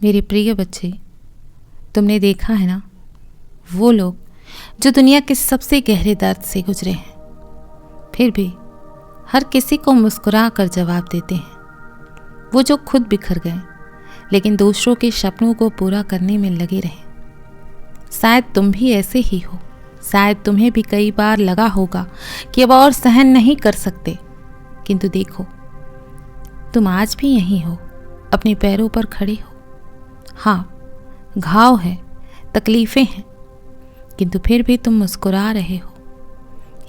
मेरे प्रिय बच्चे, तुमने देखा है ना, वो लोग जो दुनिया के सबसे गहरे दर्द से गुजरे हैं, फिर भी हर किसी को मुस्कुरा कर जवाब देते हैं। वो जो खुद बिखर गए लेकिन दूसरों के सपनों को पूरा करने में लगे रहे। शायद तुम भी ऐसे ही हो। शायद तुम्हें भी कई बार लगा होगा कि अब और सहन नहीं कर सकते, किंतु देखो, तुम आज भी यहीं हो, अपने पैरों पर खड़े हो। हाँ, घाव है, तकलीफ़ें हैं, किंतु फिर भी तुम मुस्कुरा रहे हो।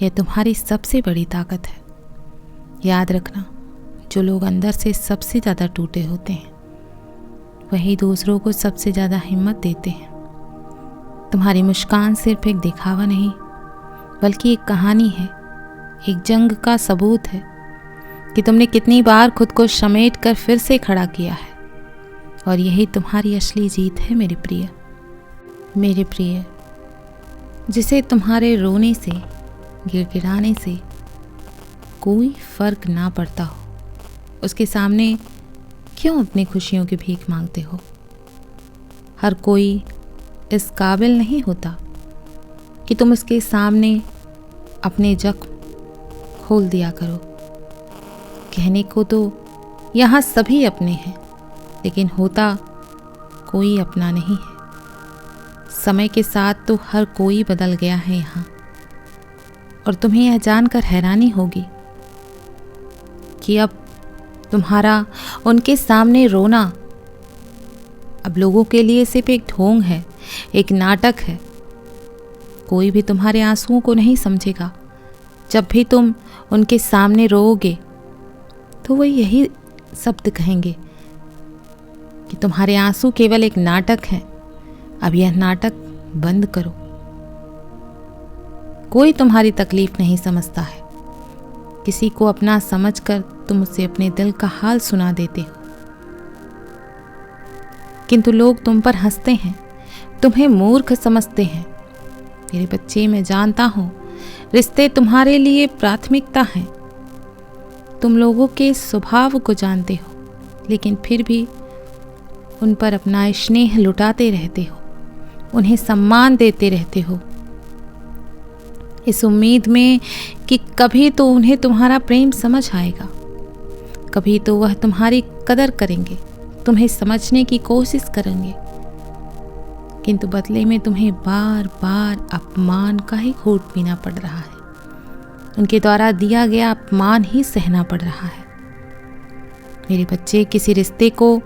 यह तुम्हारी सबसे बड़ी ताकत है। याद रखना, जो लोग अंदर से सबसे ज़्यादा टूटे होते हैं, वही दूसरों को सबसे ज़्यादा हिम्मत देते हैं। तुम्हारी मुस्कान सिर्फ एक दिखावा नहीं, बल्कि एक कहानी है, एक जंग का सबूत है कि तुमने कितनी बार खुद को समेट कर फिर से खड़ा किया है। और यही तुम्हारी असली जीत है मेरे प्रिय, जिसे तुम्हारे रोने से, गिड़गिड़ाने से कोई फर्क ना पड़ता हो, उसके सामने क्यों अपनी खुशियों की भीख मांगते हो। हर कोई इस काबिल नहीं होता कि तुम उसके सामने अपने जख्म खोल दिया करो। कहने को तो यहाँ सभी अपने हैं, लेकिन होता कोई अपना नहीं है। समय के साथ तो हर कोई बदल गया है यहाँ। और तुम्हें यह जानकर हैरानी होगी कि अब तुम्हारा उनके सामने रोना अब लोगों के लिए सिर्फ एक ढोंग है, एक नाटक है। कोई भी तुम्हारे आंसुओं को नहीं समझेगा। जब भी तुम उनके सामने रोओगे तो वो यही शब्द कहेंगे कि तुम्हारे आंसू केवल एक नाटक है, अब यह नाटक बंद करो। कोई तुम्हारी तकलीफ नहीं समझता है। किसी को अपना समझकर तुम उसे अपने दिल का हाल सुना देते हो, किंतु लोग तुम पर हंसते हैं, तुम्हें मूर्ख समझते हैं। मेरे बच्चे, मैं जानता हूं रिश्ते तुम्हारे लिए प्राथमिकता हैं। तुम लोगों के स्वभाव को जानते हो, लेकिन फिर भी उन पर अपना स्नेह लुटाते रहते हो, उन्हें सम्मान देते रहते हो, इस उम्मीद में कि कभी तो उन्हें तुम्हारा प्रेम समझ आएगा, कभी तो वह तुम्हारी कदर करेंगे, तुम्हें समझने की कोशिश करेंगे। किंतु बदले में तुम्हें बार बार अपमान का ही घूंट पीना पड़ रहा है। उनके द्वारा दिया गया अपमान ही सहना पड़ रहा है। मेरे बच्चे, किसी रिश्ते को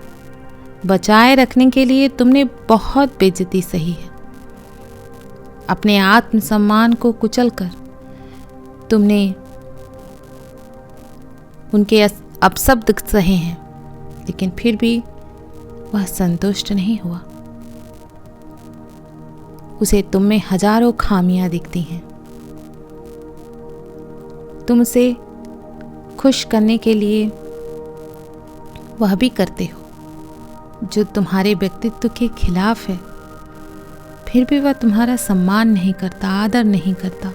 बचाए रखने के लिए तुमने बहुत बेइज्जती सही है। अपने आत्मसम्मान को कुचलकर तुमने उनके अपशब्द सहे हैं, लेकिन फिर भी वह संतुष्ट नहीं हुआ। उसे तुम में हजारों खामियां दिखती हैं। तुम उसे खुश करने के लिए वह भी करते हो जो तुम्हारे व्यक्तित्व के खिलाफ है। फिर भी वह तुम्हारा सम्मान नहीं करता, आदर नहीं करता।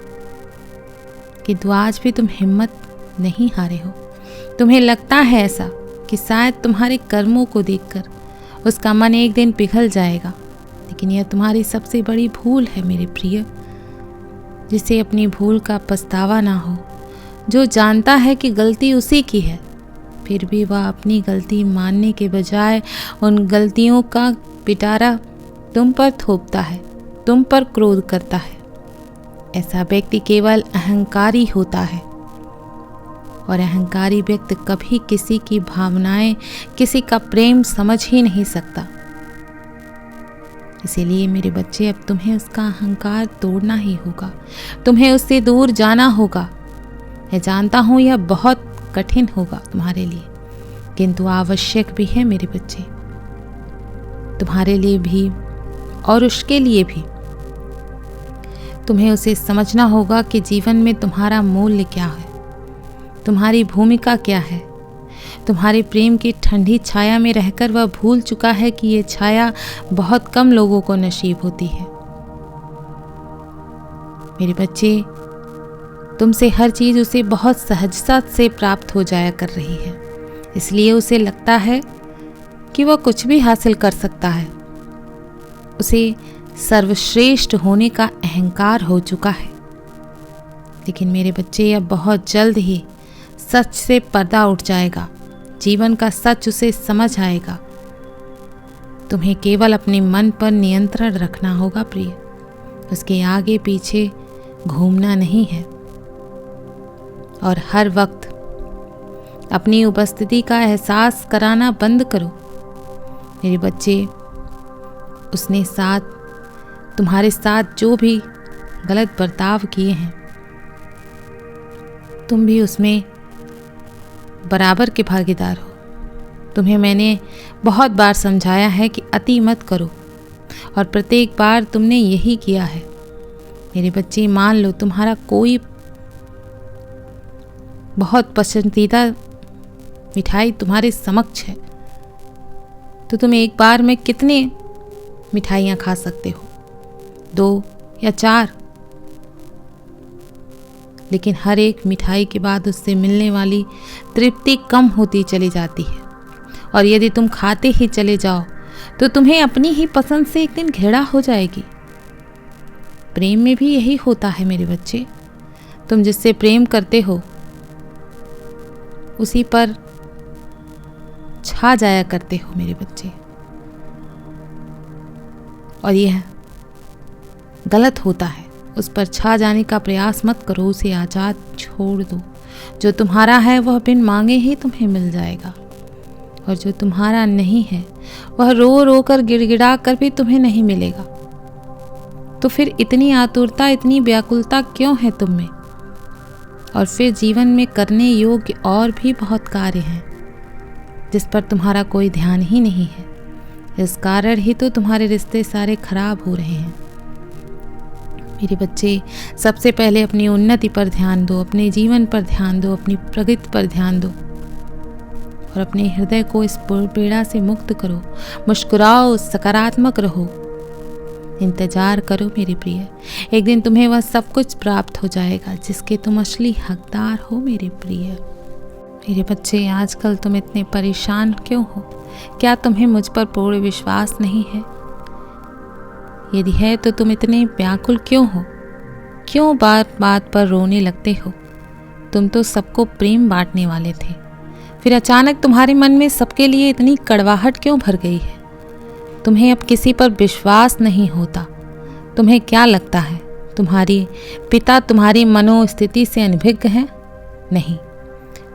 किंतु आज भी तुम हिम्मत नहीं हारे हो। तुम्हें लगता है ऐसा कि शायद तुम्हारे कर्मों को देखकर उसका मन एक दिन पिघल जाएगा, लेकिन यह तुम्हारी सबसे बड़ी भूल है मेरे प्रिय। जिसे अपनी भूल का पछतावा ना हो, जो जानता है कि गलती उसी की है, फिर भी वह अपनी गलती मानने के बजाय उन गलतियों का पिटारा तुम पर थोपता है, तुम पर क्रोध करता है। ऐसा व्यक्ति केवल अहंकारी होता है, और अहंकारी व्यक्ति कभी किसी की भावनाएं, किसी का प्रेम समझ ही नहीं सकता। इसीलिए मेरे बच्चे, अब तुम्हें उसका अहंकार तोड़ना ही होगा, तुम्हें उससे दूर जाना होगा। मैं जानता हूं यह बहुत कठिन होगा तुम्हारे लिए, किंतु आवश्यक भी है मेरे बच्चे, तुम्हारे लिए भी और उसके लिए भी। तुम्हें उसे समझना होगा कि जीवन में तुम्हारा मूल्य क्या है, तुम्हारी भूमिका क्या है। तुम्हारे प्रेम की ठंडी छाया में रहकर वह भूल चुका है कि ये छाया बहुत कम लोगों को नसीब होती है। मेरे बच्चे, तुमसे हर चीज़ उसे बहुत सहजता से प्राप्त हो जाया कर रही है, इसलिए उसे लगता है कि वह कुछ भी हासिल कर सकता है। उसे सर्वश्रेष्ठ होने का अहंकार हो चुका है। लेकिन मेरे बच्चे, अब बहुत जल्द ही सच से पर्दा उठ जाएगा। जीवन का सच उसे समझ आएगा। तुम्हें केवल अपने मन पर नियंत्रण रखना होगा प्रिय। उसके आगे पीछे घूमना नहीं है। और हर वक्त अपनी उपस्थिति का एहसास कराना बंद करो। मेरे बच्चे, उसने तुम्हारे साथ जो भी गलत बर्ताव किए हैं, तुम भी उसमें बराबर के भागीदार हो। तुम्हें मैंने बहुत बार समझाया है कि अति मत करो, और प्रत्येक बार तुमने यही किया है। मेरे बच्चे, मान लो तुम्हारा कोई बहुत पसंदीदा मिठाई तुम्हारे समक्ष है, तो तुम एक बार में कितने मिठाइयाँ खा सकते हो? 2 या 4। लेकिन हर एक मिठाई के बाद उससे मिलने वाली तृप्ति कम होती चली जाती है। और यदि तुम खाते ही चले जाओ तो तुम्हें अपनी ही पसंद से एक दिन घृणा हो जाएगी। प्रेम में भी यही होता है मेरे बच्चे। तुम जिससे प्रेम करते हो उसी पर छा जाया करते हो मेरे बच्चे। और यह गलत होता है। उस पर छा जाने का प्रयास मत करो। उसे आजाद छोड़ दो। जो तुम्हारा है वह बिन मांगे ही तुम्हें मिल जाएगा, और जो तुम्हारा नहीं है वह रो रो कर गिड़गिड़ा कर भी तुम्हें नहीं मिलेगा। तो फिर इतनी आतुरता, इतनी व्याकुलता क्यों है तुम में? और फिर जीवन में करने योग्य और भी बहुत कार्य हैं जिस पर तुम्हारा कोई ध्यान ही नहीं है। इस कारण ही तो तुम्हारे रिश्ते सारे खराब हो रहे हैं। मेरे बच्चे, सबसे पहले अपनी उन्नति पर ध्यान दो, अपने जीवन पर ध्यान दो, अपनी प्रगति पर ध्यान दो, और अपने हृदय को इस पीड़ा से मुक्त करो। मुस्कुराओ, सकारात्मक रहो, इंतजार करो मेरे प्रिय। एक दिन तुम्हें वह सब कुछ प्राप्त हो जाएगा जिसके तुम असली हकदार हो मेरे प्रिय। मेरे बच्चे, आजकल तुम इतने परेशान क्यों हो? क्या तुम्हें मुझ पर पूर्ण विश्वास नहीं है? यदि है तो तुम इतने व्याकुल क्यों हो? क्यों बात बात पर रोने लगते हो? तुम तो सबको प्रेम बांटने वाले थे, फिर अचानक तुम्हारे मन में सबके लिए इतनी कड़वाहट क्यों भर गई है? तुम्हें अब किसी पर विश्वास नहीं होता। तुम्हें क्या लगता है तुम्हारी पिता तुम्हारी मनोस्थिति से अनभिज्ञ हैं? नहीं,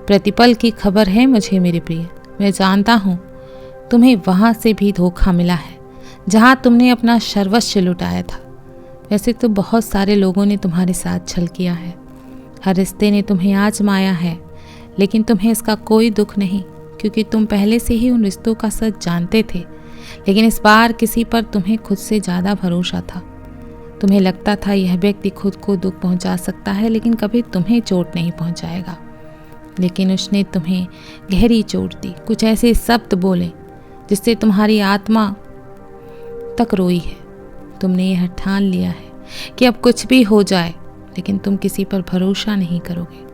प्रतिपल की खबर है मुझे मेरे प्रिय। मैं जानता हूँ तुम्हें वहाँ से भी धोखा मिला है जहाँ तुमने अपना सर्वस्व लुटाया था। वैसे तो बहुत सारे लोगों ने तुम्हारे साथ छल किया है, हर रिश्ते ने तुम्हें आजमाया है, लेकिन तुम्हें इसका कोई दुख नहीं, क्योंकि तुम पहले से ही उन रिश्तों का सच जानते थे। लेकिन इस बार किसी पर तुम्हें खुद से ज़्यादा भरोसा था। तुम्हें लगता था यह व्यक्ति खुद को दुख पहुंचा सकता है, लेकिन कभी तुम्हें चोट नहीं पहुंचाएगा। लेकिन उसने तुम्हें गहरी चोट दी, कुछ ऐसे शब्द बोले जिससे तुम्हारी आत्मा तक रोई है। तुमने यह ठान लिया है कि अब कुछ भी हो जाए, लेकिन तुम किसी पर भरोसा नहीं करोगे।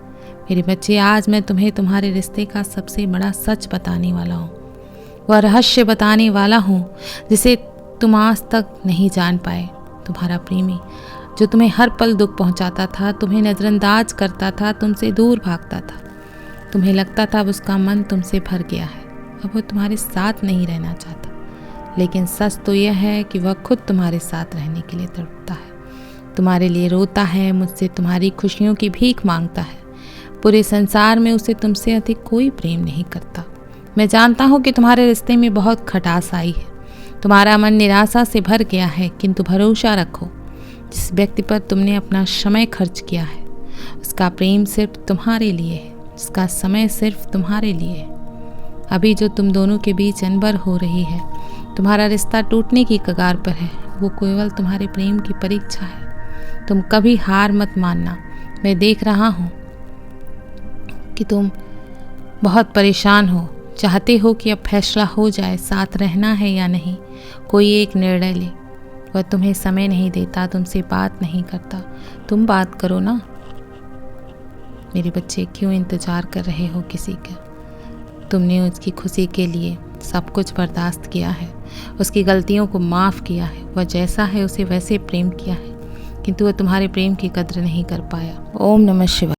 मेरे बच्चे, आज मैं तुम्हें तुम्हारे रिश्ते का सबसे बड़ा सच बताने वाला हूँ। वह रहस्य बताने वाला हूँ जिसे तुम आज तक नहीं जान पाए। तुम्हारा प्रेमी जो तुम्हें हर पल दुख पहुँचाता था, तुम्हें नज़रअंदाज करता था, तुमसे दूर भागता था, तुम्हें लगता था अब उसका मन तुमसे भर गया है, अब वो तुम्हारे साथ नहीं रहना चाहता। लेकिन सच तो यह है कि वह खुद तुम्हारे साथ रहने के लिए तड़पता है, तुम्हारे लिए रोता है, मुझसे तुम्हारी खुशियों की भीख मांगता है। पूरे संसार में उसे तुमसे अधिक कोई प्रेम नहीं करता। मैं जानता हूँ कि तुम्हारे रिश्ते में बहुत खटास आई है, तुम्हारा मन निराशा से भर गया है, किंतु भरोसा रखो, जिस व्यक्ति पर तुमने अपना समय खर्च किया है उसका प्रेम सिर्फ तुम्हारे लिए है, उसका समय सिर्फ तुम्हारे लिए है। अभी जो तुम दोनों के बीच अनबन हो रही है, तुम्हारा रिश्ता टूटने की कगार पर है, वो केवल तुम्हारे प्रेम की परीक्षा है। तुम कभी हार मत मानना। मैं देख रहा हूँ कि तुम बहुत परेशान हो, चाहते हो कि अब फैसला हो जाए, साथ रहना है या नहीं, कोई एक निर्णय ले। वह तुम्हें समय नहीं देता, तुमसे बात नहीं करता। तुम बात करो ना। मेरे बच्चे, क्यों इंतजार कर रहे हो किसी का? तुमने उसकी खुशी के लिए सब कुछ बर्दाश्त किया है, उसकी गलतियों को माफ़ किया है, वह जैसा है उसे वैसे प्रेम किया है, किंतु वह तुम्हारे प्रेम की कद्र नहीं कर पाया। ओम नमः शिवाय।